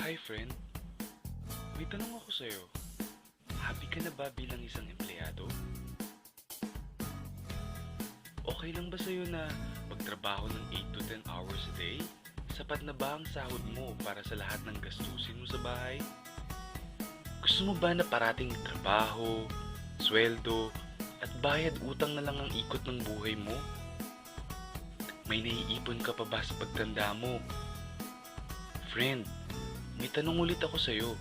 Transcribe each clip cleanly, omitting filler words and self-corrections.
Hi friend, may tanong ako sa'yo. Happy ka na ba bilang isang empleyado? Okay lang ba sa'yo na magtrabaho ng 8 to 10 hours a day? Sapat na ba ang sahod mo para sa lahat ng gastusin mo sa bahay? Gusto mo ba na parating trabaho, sweldo, at bayad utang na lang ang ikot ng buhay mo? May naiipon ka pa ba sa pagtanda mo? Friend, may tanong ulit ako sa'yo.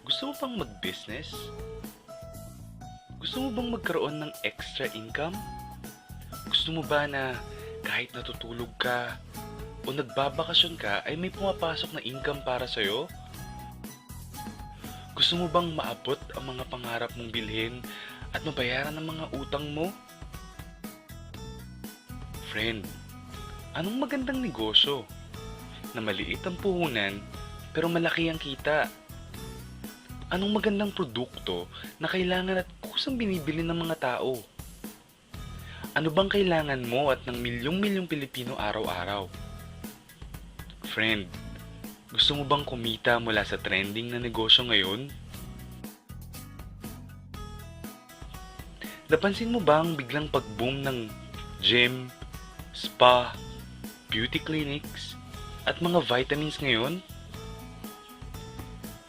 Gusto mo bang mag-business? Gusto mo bang magkaroon ng extra income? Gusto mo ba na kahit natutulog ka o nagbabakasyon ka ay may pumapasok na income para sa'yo? Gusto mo bang maabot ang mga pangarap mong bilhin at mabayaran ang mga utang mo? Friend, anong magandang negosyo na maliit ang puhunan pero malaki ang kita? Anong magandang produkto na kailangan at kusang binibili ng mga tao? Ano bang kailangan mo at ng milyong-milyong Pilipino araw-araw? Friend, gusto mo bang kumita mula sa trending na negosyo ngayon? Napansin mo ba ang biglang pag-boom ng gym, spa, beauty clinics, at mga vitamins ngayon?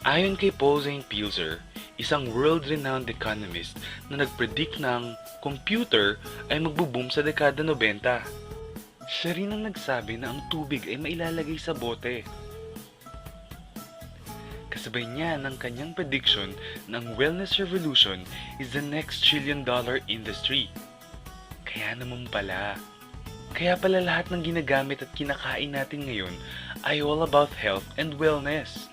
Ayon kay Paul Zane Pilzer, isang world-renowned economist na nag-predict ng computer ay magbo-boom sa dekada 90. Siya rin ang nagsabi na ang tubig ay mailalagay sa bote. Kasabay niya ng kanyang prediction na ang wellness revolution is the next trillion-dollar industry. Kaya pala lahat ng ginagamit at kinakain natin ngayon ay all about health and wellness.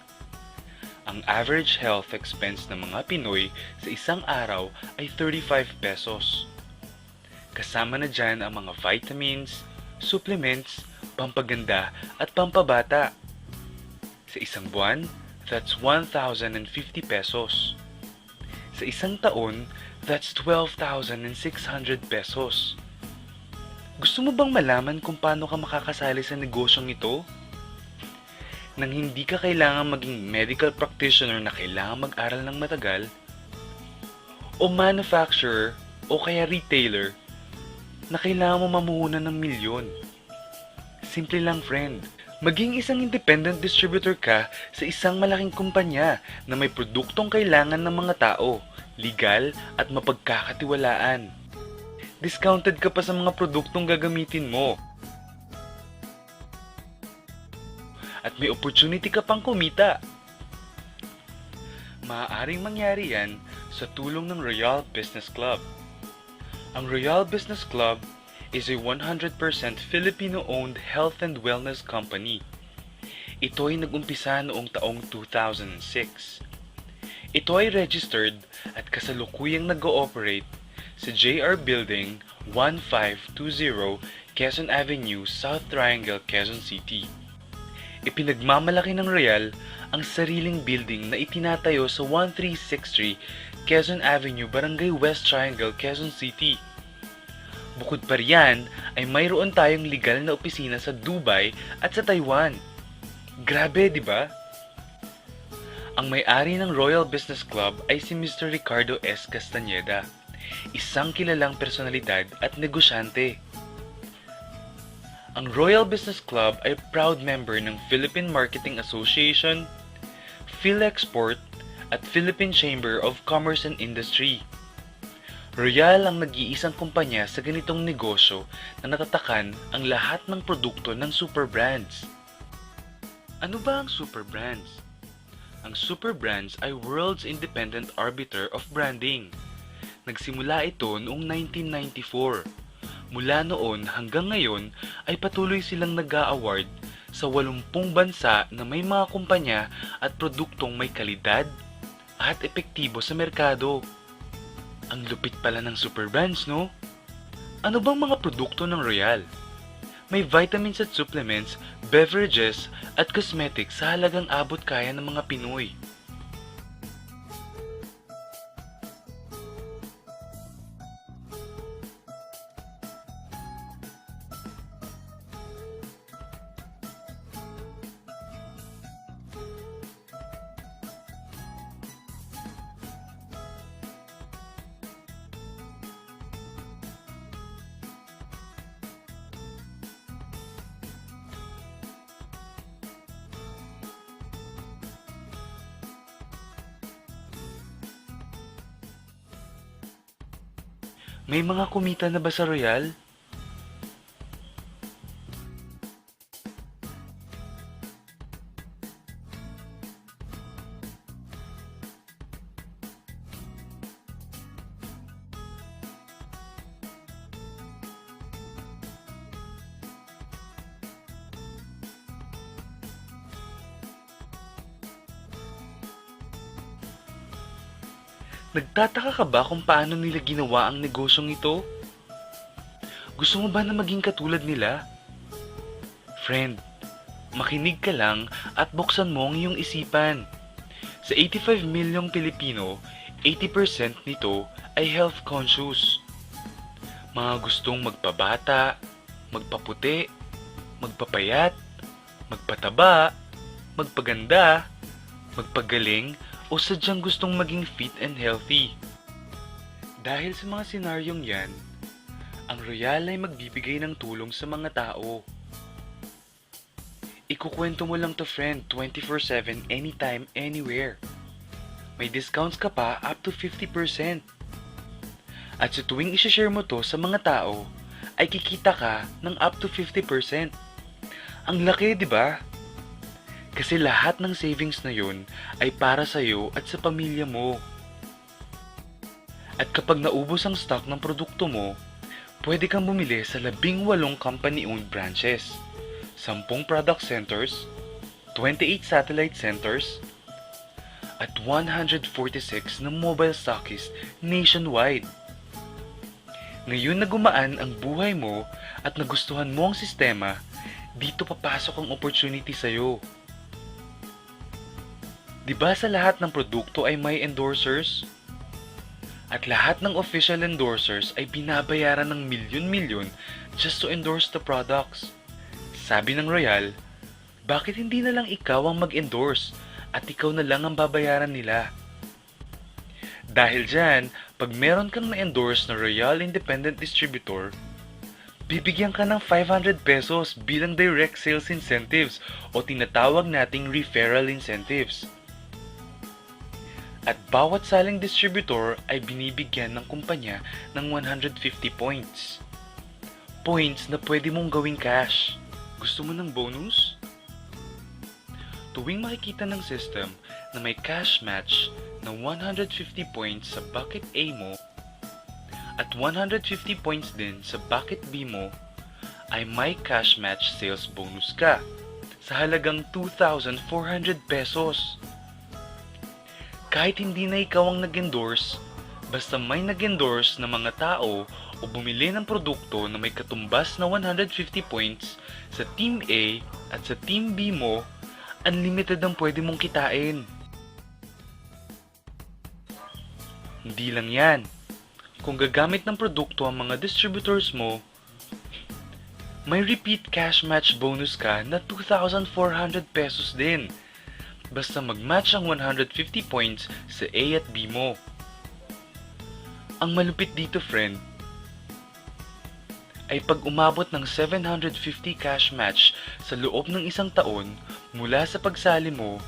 Ang average health expense ng mga Pinoy sa isang araw ay 35 pesos. Kasama na dyan ang mga vitamins, supplements, pampaganda at pampabata. Sa isang buwan, that's 1,050 pesos. Sa isang taon, that's 12,600 pesos. Gusto mo bang malaman kung paano ka makakasali sa negosyong ito? Nang hindi ka kailangan maging medical practitioner na kailangan mag-aral ng matagal, o manufacturer o kaya retailer na kailangan mo mamuhunan ng milyon. Simple lang friend, maging isang independent distributor ka sa isang malaking kumpanya na may produktong kailangan ng mga tao, legal at mapagkakatiwalaan. Discounted ka pa sa mga produktong gagamitin mo. At may opportunity ka pang kumita. Maaaring mangyari yan sa tulong ng Royal Business Club. Ang Royal Business Club is a 100% Filipino-owned health and wellness company. Ito ay nag-umpisa noong taong 2006. Ito ay registered at kasalukuyang nag-ooperate sa JR Building 1520 Quezon Avenue, South Triangle, Quezon City. Ipinagmamalaki ng Royal ang sariling building na itinatayo sa 1363 Quezon Avenue, Barangay West Triangle, Quezon City. Bukod pa riyan ay mayroon tayong legal na opisina sa Dubai at sa Taiwan. Grabe, di ba? Ang may-ari ng Royal Business Club ay si Mr. Ricardo S. Castañeda, isang kilalang personalidad at negosyante. Ang Royal Business Club ay proud member ng Philippine Marketing Association, PhilExport at Philippine Chamber of Commerce and Industry. Royal ang nag-iisang kumpanya sa ganitong negosyo na natatakan ang lahat ng produkto ng super brands. Ano ba ang super brands? Ang super brands ay world's independent arbiter of branding. Nagsimula ito noong 1994. Mula noon hanggang ngayon ay patuloy silang nag-a-award sa 80 bansa na may mga kumpanya at produktong may kalidad at epektibo sa merkado. Ang lupit pala ng super brands, no? Ano bang mga produkto ng Royal? May vitamins at supplements, beverages at cosmetics sa halagang abot kaya ng mga Pinoy. May mga kumita na ba sa Royal? Nagtataka ka ba kung paano nila ginawa ang negosyong ito? Gusto mo ba na maging katulad nila? Friend, makinig ka lang at buksan mo ang iyong isipan. Sa 85 milyong Pilipino, 80% nito ay health conscious. Mga gustong magpabata, magpaputi, magpapayat, magpataba, magpaganda, magpagaling, o sadyang gustong maging fit and healthy. Dahil sa mga senaryong yan, ang Royal ay magbibigay ng tulong sa mga tao. Ikukwento mo lang to friend 24/7 anytime, anywhere. May discounts ka pa up to 50%. At sa tuwing isashare mo to sa mga tao, ay kikita ka ng up to 50%. Ang laki, di ba? Kasi lahat ng savings na yun ay para sa'yo at sa pamilya mo. At kapag naubos ang stock ng produkto mo, pwede kang bumili sa 18 company-owned branches, 10 product centers, 28 satellite centers, at 146 na mobile stockists nationwide. Ngayon na gumaan ang buhay mo at nagustuhan mo ang sistema, dito papasok ang opportunity sa'yo. Diba sa lahat ng produkto ay may endorsers? At lahat ng official endorsers ay binabayaran ng milyon-milyon just to endorse the products. Sabi ng Royal, bakit hindi na lang ikaw ang mag-endorse at ikaw na lang ang babayaran nila? Dahil dyan, pag meron kang na-endorse na Royal Independent Distributor, bibigyan ka ng 500 pesos bilang direct sales incentives o tinatawag nating referral incentives. At bawat saling distributor ay binibigyan ng kumpanya ng 150 points. Points na pwede mong gawing cash. Gusto mo ng bonus? Tuwing makikita ng system na may cash match na 150 points sa bucket A mo at 150 points din sa bucket B mo, ay may cash match sales bonus ka sa halagang 2,400 pesos. Kahit hindi na ikaw ang nag-endorse, basta may nag-endorse na mga tao o bumili ng produkto na may katumbas na 150 points sa Team A at sa Team B mo, unlimited ang pwede mong kitain. Hindi lang yan. Kung gagamit ng produkto ang mga distributors mo, may repeat cash match bonus ka na 2,400 pesos din. Basta mag-match ang 150 points sa A at B mo. Ang malupit dito friend, ay pag umabot ng 750 cash match sa loob ng isang taon mula sa pagsali mo,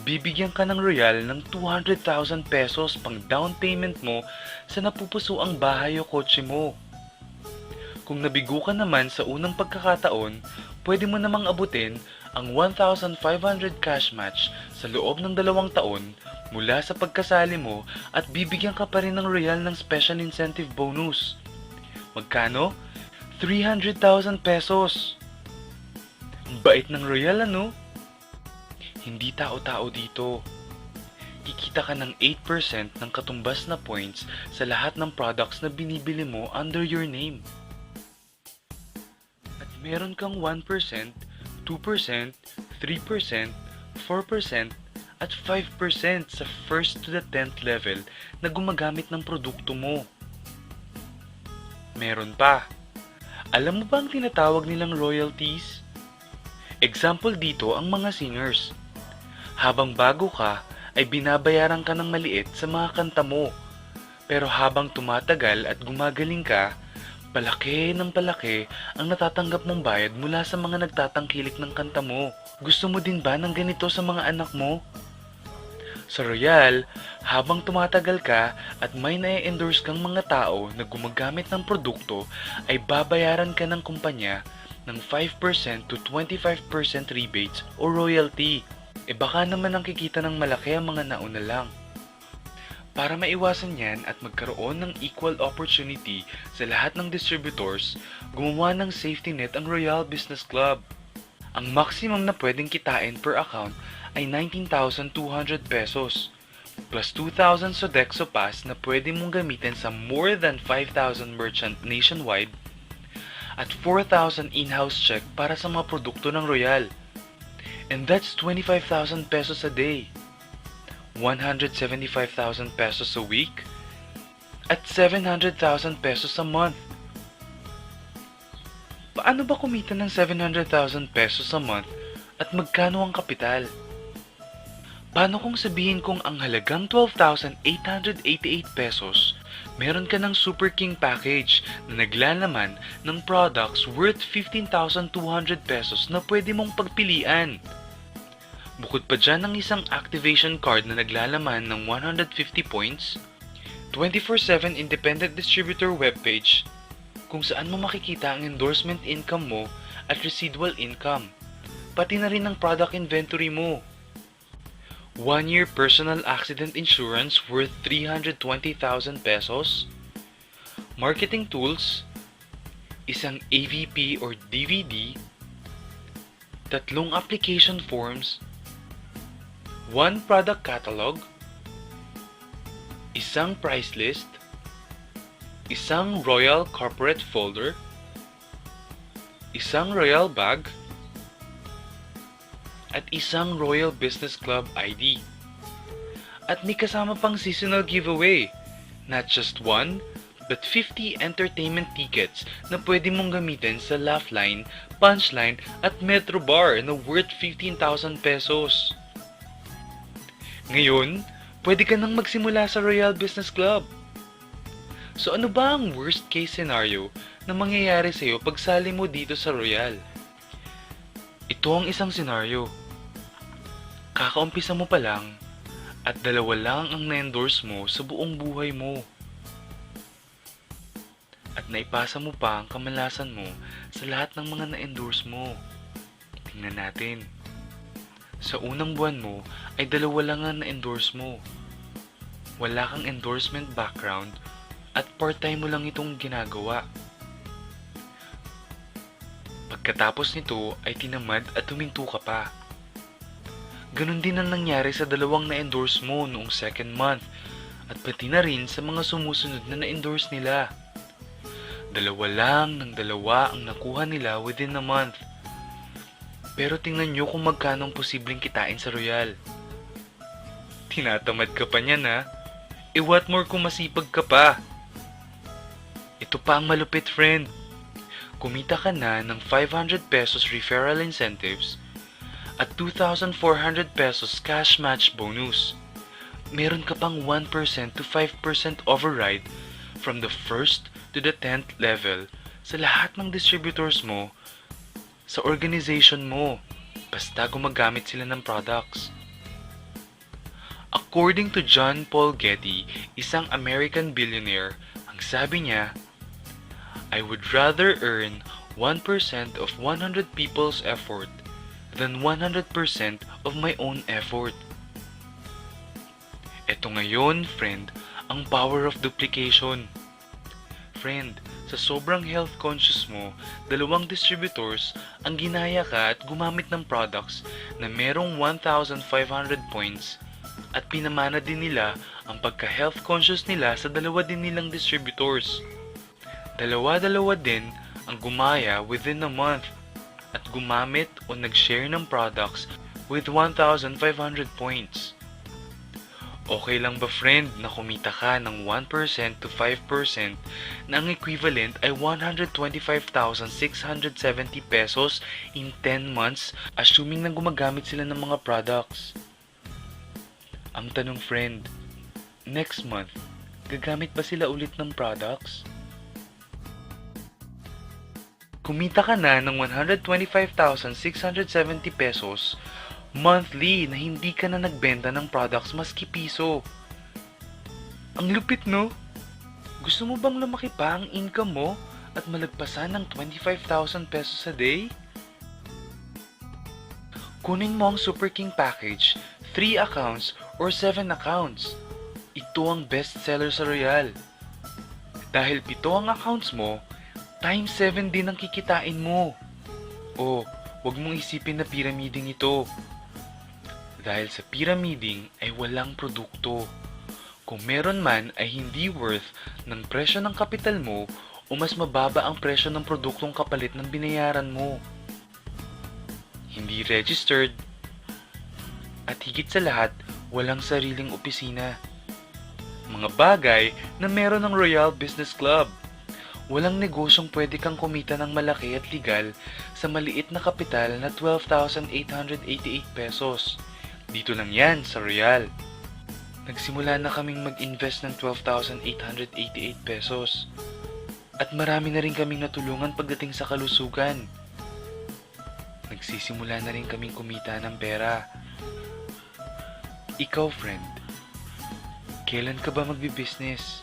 bibigyan ka ng Royal ng 200,000 pesos pang down payment mo sa napupuso ang bahay o kotse mo. Kung nabigo ka naman sa unang pagkakataon, pwede mo namang abutin ang 1,500 cash match sa loob ng 2 taon mula sa pagkasali mo at bibigyan ka pa rin ng Royal ng special incentive bonus. Magkano? 300,000 pesos. Ang bait ng Royal ano? Hindi tao-tao dito. Kikita ka ng 8% ng katumbas na points sa lahat ng products na binibili mo under your name. At meron kang 1%, 2%, 3%, 4%, at 5% sa first to the 10th level na gumagamit ng produkto mo. Meron pa. Alam mo ba ang tinatawag nilang royalties? Example dito ang mga singers. Habang bago ka, ay binabayaran ka ng maliit sa mga kanta mo. Pero habang tumatagal at gumagaling ka, palaki ng palaki ang natatanggap mong bayad mula sa mga nagtatangkilik ng kanta mo. Gusto mo din ba ng ganito sa mga anak mo? Sa Royal, habang tumatagal ka at may na-endorse kang mga tao na gumagamit ng produkto, ay babayaran ka ng kumpanya ng 5% to 25% rebates o royalty. E baka naman ang kikita ng malaki ang mga nauna lang. Para maiwasan yan at magkaroon ng equal opportunity sa lahat ng distributors, gumawa ng safety net ang Royal Business Club. Ang maximum na pwedeng kitain per account ay 19,200 pesos, plus 2,000 Sodexo Pass na pwede mong gamitin sa more than 5,000 merchant nationwide, at 4,000 in-house check para sa mga produkto ng Royal. And that's 25,000 pesos a day, 175,000 pesos a week, at 700,000 pesos a month. Paano ba kumita ng 700,000 pesos a month at magkano ang kapital? Paano kung sabihin kong ang halagang 12,888 pesos, meron ka ng Super King package na naglalaman ng products worth 15,200 pesos na pwede mong pagpilian. Bukod pa dyan ng isang activation card na naglalaman ng 150 points, 24/7 independent distributor webpage kung saan mo makikita ang endorsement income mo at residual income, pati na rin ang product inventory mo. 1-year personal accident insurance worth 320,000 pesos, marketing tools, isang AVP or DVD, 3 application forms, 1 product catalog, isang price list, isang Royal corporate folder, isang Royal bag, at isang Royal Business Club ID. At may kasama pang seasonal giveaway. Not just 1, but 50 entertainment tickets na pwede mong gamitin sa Laugh-Line, Punchline at Metro Bar na worth 15,000 pesos. Ngayon, pwede ka nang magsimula sa Royal Business Club. So ano ba ang worst case scenario na mangyayari sa iyo pag sali mo dito sa Royal? Ito ang isang scenario. Kakaumpisa mo pa lang at 2 lang ang na-endorse mo sa buong buhay mo. At naipasa mo pa ang kamalasan mo sa lahat ng mga na-endorse mo. Tingnan natin. Sa unang buwan mo ay 2 lang ang na-endorse mo. Wala kang endorsement background at part-time mo lang itong ginagawa. Pagkatapos nito ay tinamad at huminto ka pa. Ganon din ang nangyari sa 2 na-endorse mo noong 2nd month at pati na rin sa mga sumusunod na na-endorse nila. 2 lang ng 2 ang nakuha nila within a month. Pero tingnan nyo kung magkano ang posibleng kitain sa Royal. Tinatamad ka pa niyan ha? E what more kung masipag ka pa? Ito pa ang malupit friend. Kumita ka na ng 500 pesos referral incentives at 2,400 pesos cash match bonus. Meron ka pang 1% to 5% override from the 1st to the 10th level sa lahat ng distributors mo sa organization mo, basta gumagamit sila ng products. According to John Paul Getty, isang American billionaire, ang sabi niya, I would rather earn 1% of 100 people's effort than 100% of my own effort. Ito ngayon, friend, ang power of duplication. Friend, sa sobrang health conscious mo, 2 distributors ang ginaya ka at gumamit ng products na merong 1,500 points at pinamana din nila ang pagka-health conscious nila sa 2 din nilang distributors. 2 din ang gumaya within a month at gumamit o nag-share ng products with 1,500 points. Okay lang ba friend na kumita ka ng 1% to 5% na ang equivalent ay 125,670 pesos in 10 months assuming na gumagamit sila ng mga products? Ang tanong friend, next month, gagamit ba sila ulit ng products? Kumita ka na ng 125,670 pesos monthly na hindi ka na nagbenta ng products maski piso. Ang lupit, no? Gusto mo bang lumaki pa ang income mo at malagpasan ng 25,000 pesos a day? Kunin mo ang Super King Package, 3 accounts or 7 accounts. Ito ang best seller sa Royal. Dahil 7 ang accounts mo, times 7 din ang kikitain mo. O, wag mong isipin na pyramiding ito. Dahil sa pyramiding ay walang produkto. Kung meron man ay hindi worth ng presyo ng kapital mo o mas mababa ang presyo ng produktong kapalit ng binayaran mo. Hindi registered. At higit sa lahat, walang sariling opisina. Mga bagay na meron ng Royal Business Club. Walang negosyong pwede kang kumita ng malaki at legal sa maliit na kapital na 12,888 pesos. Dito lang yan sa Royal. Nagsimula na kaming mag-invest ng 12,888 pesos. At marami na rin kaming natulungan pagdating sa kalusugan. Nagsisimula na rin kaming kumita ng pera. Ikaw, friend, kailan ka ba magbi-business?